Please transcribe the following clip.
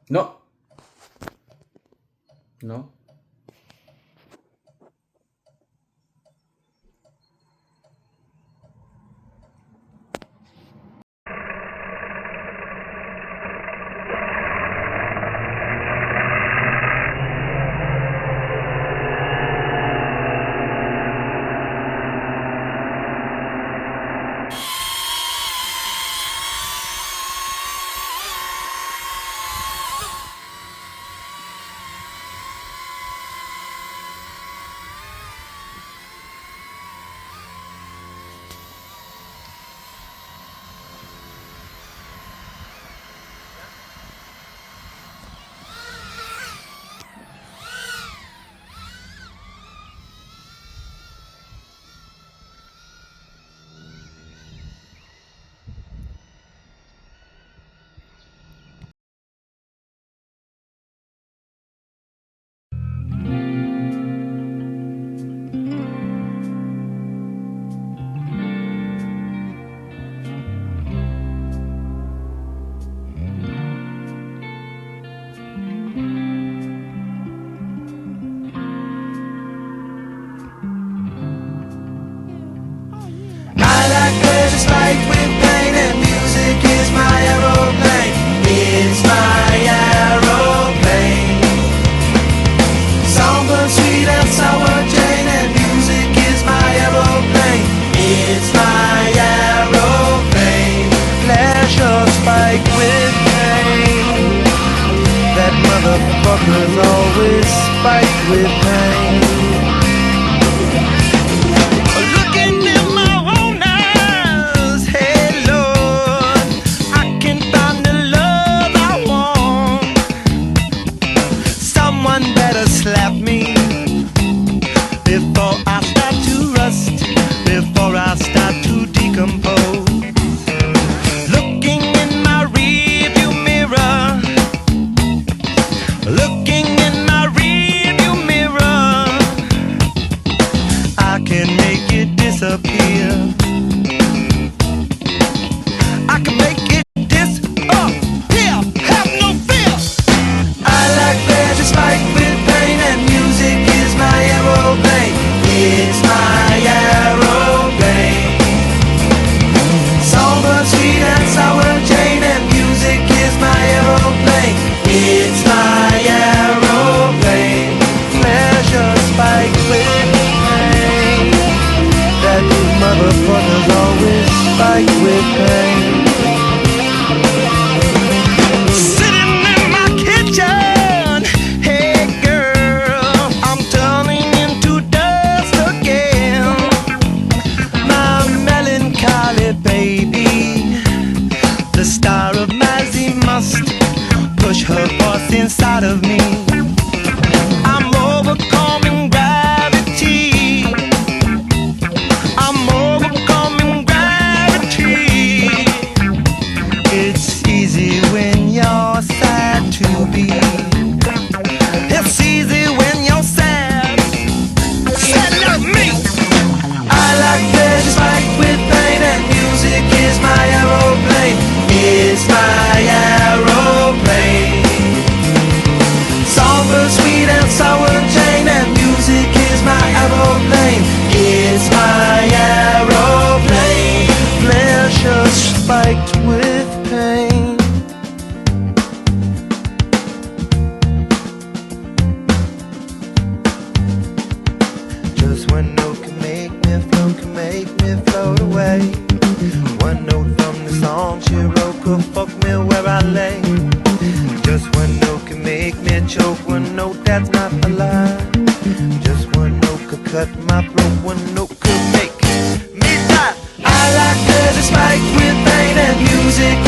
No. No. Spike with pain and music is my aeroplane. It's my aeroplane. Songbird sweet and sour Jane and music is my aeroplane. It's my aeroplane. Pleasure spike with pain. That motherfucker's always spike with pain. Slap me before I start to rust, before I start to decompose. Looking in my rearview mirror, looking in my rearview mirror, I can make it disappear. I can make it disappear. Have no fear. I like pleasure spike with pain and music is my aeroplane. It's my aeroplane. Songbird sweet and sour Jane and music is my aeroplane. It's my aeroplane. Pleasure spike with pain. That motherfucker's always spike with pain. Push her force inside of me. I'm overcoming gravity. I'm overcoming gravity. It's easy when you're sad to be. It's easy when you're sad. Sad like me. I like pleasure spike with pain and music is my aeroplane. It's my aeroplane. Songbird sweet and sour Jane and music is my aeroplane. It's my aeroplane. Pleasure spiked with pain. Just one note can make me float away. One note from the song she wrote could fuck me where I lay. Just one note can make me choke. One note that's not a lie. Just one note could cut my throat. One note could make me die. I like pleasure spike with pain and music